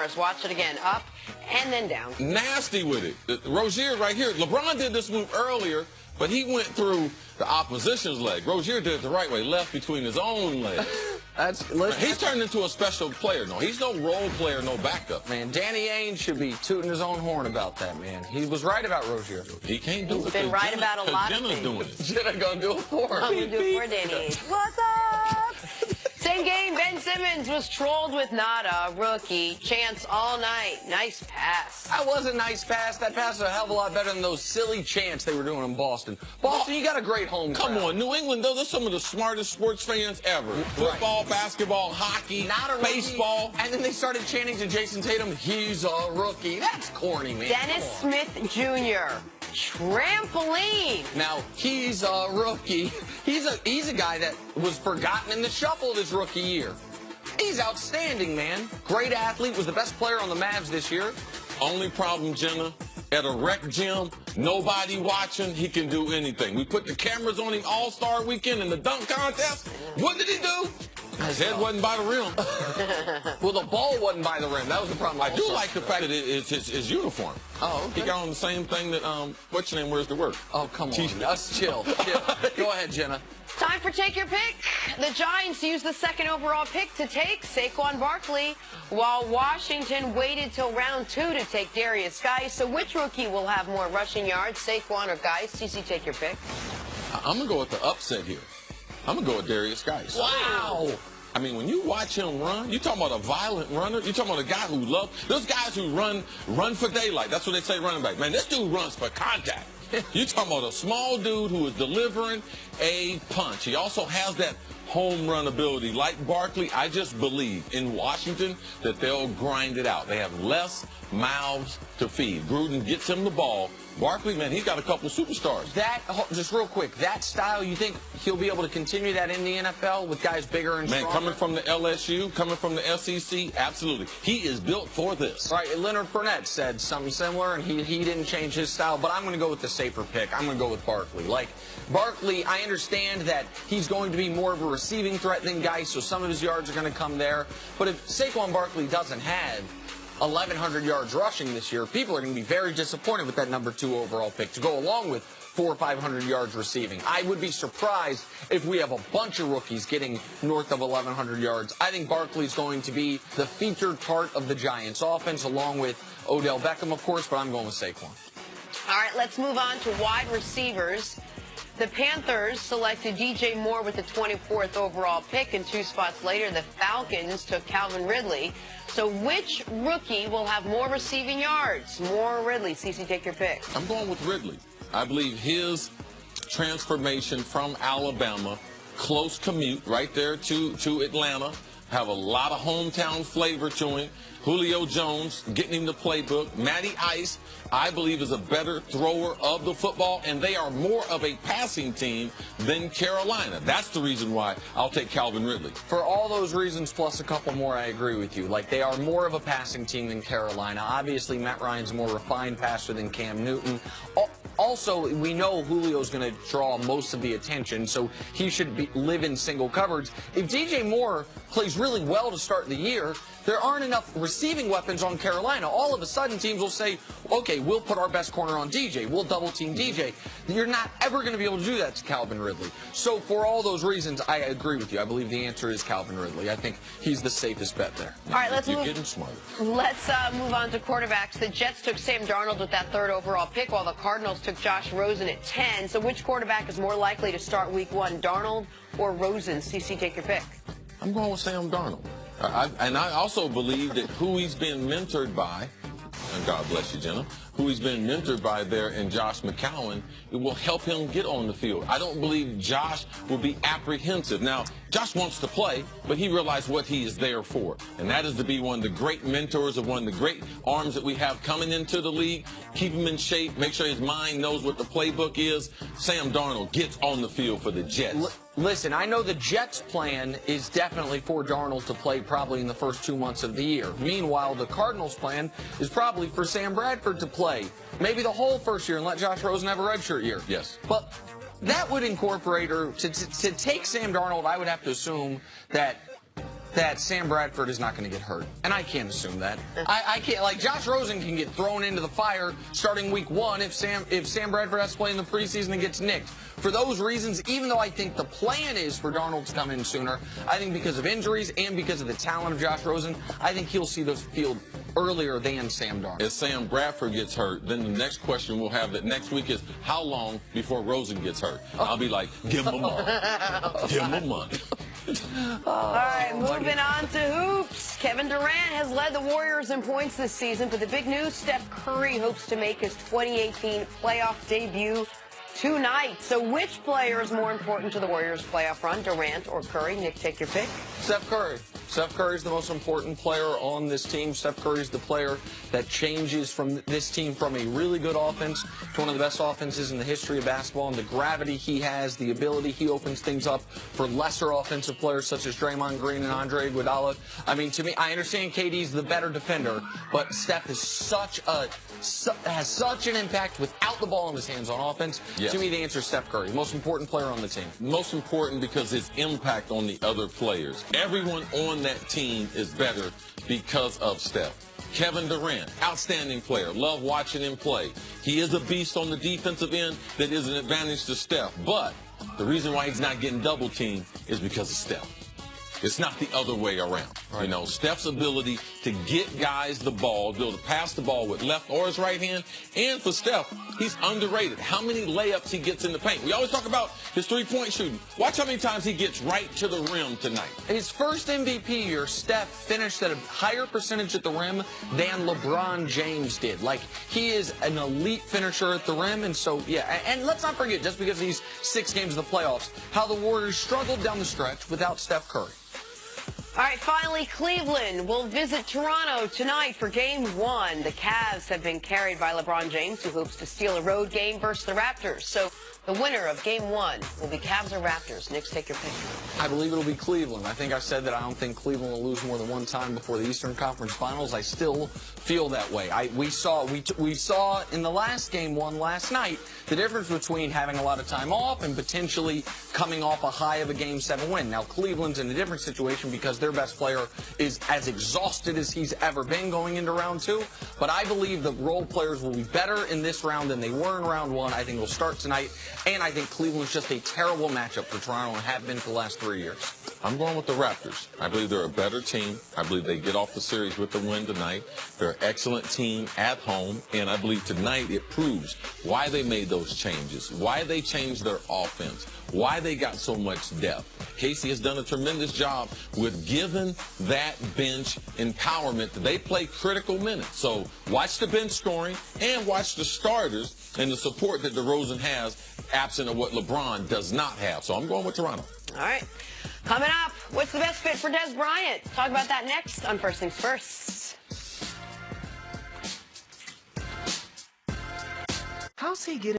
superstars. Watch it again. Up and then down. Nasty with it. Rozier right here. LeBron did this move earlier, but he went through the opposition's leg. Rozier did it the right way, left between his own legs. He's turned into a special player. No, he's no role player, no backup. Man, Danny Ainge should be tooting his own horn about that, man. He was right about Rozier. He can't do it. He's been right about a lot of things. Doing it. Jenna gonna do it for him. I'm going to do it for Danny Ainge. What's up? Same game, Ben Simmons was trolled with Nada, rookie. Chance all night. Nice pass. That was a nice pass. That pass was a hell of a lot better than those silly chants they were doing in Boston. Boston, you got a great home crowd. Come on, New England, those are some of the smartest sports fans ever. Football, basketball, hockey, baseball. And then they started chanting to Jason Tatum, he's a rookie. That's corny, man. Dennis Smith Jr. Trampoline. Now, he's a rookie. He's a guy that was forgotten in the shuffle this rookie year. He's outstanding, man. Great athlete, was the best player on the Mavs this year. Only problem, Jenna, at a rec gym, nobody watching, he can do anything. We put the cameras on him All-Star Weekend in the dunk contest. What did he do? His head wasn't by the rim. Well, the ball wasn't by the rim. That was the problem. I do like the fact that it's his uniform. Oh, okay. He got on the same thing that, what's your name, wears to work. Oh, come on. Us chill. Go ahead, Jenna. Time for Take Your Pick. The Giants used the second overall pick to take Saquon Barkley, while Washington waited till round 2 to take Darius Geis. So which rookie will have more rushing yards, Saquon or Geis? CC, take your pick. I'm going to go with the upset here. I'm going to go with Darius Geis. Wow. I mean, when you watch him run, you're talking about a violent runner. You're talking about a guy who loves, those guys who run for daylight. That's what they say, running back. Man, this dude runs for contact. You're talking about a small dude who is delivering a punch. He also has that home run ability. Like Barkley, I just believe in Washington that they'll grind it out. They have less mouths to feed. Gruden gets him the ball. Barkley, man, he's got a couple of superstars. That, just real quick, that style, you think he'll be able to continue that in the NFL with guys bigger and stronger? Man, coming from the LSU, coming from the SEC, absolutely. He is built for this. Right, Leonard Fournette said something similar, and he didn't change his style, but I'm going to go with the safer pick. I'm going to go with Barkley. Like, Barkley, I understand that he's going to be more of a receiving threat than Geis, so some of his yards are going to come there. But if Saquon Barkley doesn't have 1,100 yards rushing this year, people are going to be very disappointed with that number 2 overall pick to go along with 400 or 500 yards receiving. I would be surprised if we have a bunch of rookies getting north of 1,100 yards. I think Barkley's going to be the featured part of the Giants offense, along with Odell Beckham, of course, but I'm going with Saquon. All right, let's move on to wide receivers. The Panthers selected DJ Moore with the 24th overall pick, and 2 spots later, the Falcons took Calvin Ridley. So which rookie will have more receiving yards? Moore or Ridley? CC, take your pick. I'm going with Ridley. I believe his transformation from Alabama, close commute right there to Atlanta, have a lot of hometown flavor to him. Julio Jones getting him the playbook. Matty Ice, I believe, is a better thrower of the football, and they are more of a passing team than Carolina. That's the reason why I'll take Calvin Ridley. For all those reasons, plus a couple more, I agree with you. Like, they are more of a passing team than Carolina. Obviously, Matt Ryan's a more refined passer than Cam Newton. Also, we know Julio's going to draw most of the attention, so he should live in single coverage. If DJ Moore plays really well to start the year, there aren't enough receiving weapons on Carolina. All of a sudden, teams will say, okay, we'll put our best corner on DJ. We'll double-team DJ. You're not ever going to be able to do that to Calvin Ridley. So for all those reasons, I agree with you. I believe the answer is Calvin Ridley. I think he's the safest bet there. All right, let's You're getting smarter. Let's move on to quarterbacks. The Jets took Sam Darnold with that 3rd overall pick, while the Cardinals took Josh Rosen at 10. So which quarterback is more likely to start week 1, Darnold or Rosen? CC, take your pick. I'm going with Sam Darnold. And I also believe that who he's been mentored by, and God bless you, Jenna, who he's been mentored by there in Josh McCown, it will help him get on the field. I don't believe Josh will be apprehensive. Now, Josh wants to play, but he realized what he is there for, and that is to be one of the great mentors of one of the great arms that we have coming into the league. Keep him in shape, make sure his mind knows what the playbook is. Sam Darnold gets on the field for the Jets. Listen, I know the Jets' plan is definitely for Darnold to play probably in the first 2 months of the year. Meanwhile, the Cardinals' plan is probably for Sam Bradford to play maybe the whole first year and let Josh Rosen have a redshirt year. Yes. But that would incorporate, or to take Sam Darnold, I would have to assume that that Sam Bradford is not going to get hurt, and I can't assume that. I can't. Like, Josh Rosen can get thrown into the fire starting week 1 if Sam Bradford has to play in the preseason and gets nicked. For those reasons, even though I think the plan is for Darnold to come in sooner, I think because of injuries and because of the talent of Josh Rosen, I think he'll see those field earlier than Sam Darnold. If Sam Bradford gets hurt, then the next question we'll have that next week is how long before Rosen gets hurt? I'll be like, give him a month. Give him a month. All right, moving on to hoops. Kevin Durant has led the Warriors in points this season, but the big news, Steph Curry hopes to make his 2018 playoff debut tonight. So which player is more important to the Warriors' playoff run, Durant or Curry? Nick, take your pick. Steph Curry. Steph Curry is the most important player on this team. Steph Curry is the player that changes from this team from a really good offense to one of the best offenses in the history of basketball. And the gravity he has, the ability he opens things up for lesser offensive players such as Draymond Green and Andre Iguodala. I mean, to me, I understand KD's the better defender, but Steph is has such an impact without the ball in his hands on offense. Yes. To me, the answer is Steph Curry, most important player on the team. Most important because his impact on the other players. Everyone on that team is better because of Steph. Kevin Durant, outstanding player. Love watching him play. He is a beast on the defensive end that is an advantage to Steph. But the reason why he's not getting double teamed is because of Steph. It's not the other way around. Right. You know, Steph's ability to get guys the ball, be able to pass the ball with left or his right hand, and for Steph, he's underrated. How many layups he gets in the paint. We always talk about his three-point shooting. Watch how many times he gets right to the rim tonight. His first MVP year, Steph finished at a higher percentage at the rim than LeBron James did. Like, he is an elite finisher at the rim, and so, yeah. And let's not forget, just because of these 6 games of the playoffs, how the Warriors struggled down the stretch without Steph Curry. All right, finally, Cleveland will visit Toronto tonight for Game 1. The Cavs have been carried by LeBron James, who hopes to steal a road game versus the Raptors. So the winner of Game 1 will be Cavs or Raptors. Nick, take your pick. I believe it'll be Cleveland. I think I said that I don't think Cleveland will lose more than one time before the Eastern Conference Finals. I still feel that way. We saw in the last Game 1 last night the difference between having a lot of time off and potentially coming off a high of a Game 7 win. Now, Cleveland's in a different situation because their best player is as exhausted as he's ever been going into round 2. But I believe the role players will be better in this round than they were in round 1. I think it'll start tonight. And I think Cleveland's just a terrible matchup for Toronto and have been for the last 3 years. I'm going with the Raptors. I believe they're a better team. I believe they get off the series with the win tonight. They're an excellent team at home. And I believe tonight it proves why they made those changes, why they changed their offense, why they got so much depth. Casey has done a tremendous job with giving that bench empowerment. They play critical minutes. So watch the bench scoring and watch the starters and the support that DeRozan has, absent of what LeBron does not have. So I'm going with Toronto. All right. Coming up, what's the best fit for Des Bryant? Talk about that next on First Things First. How's he getting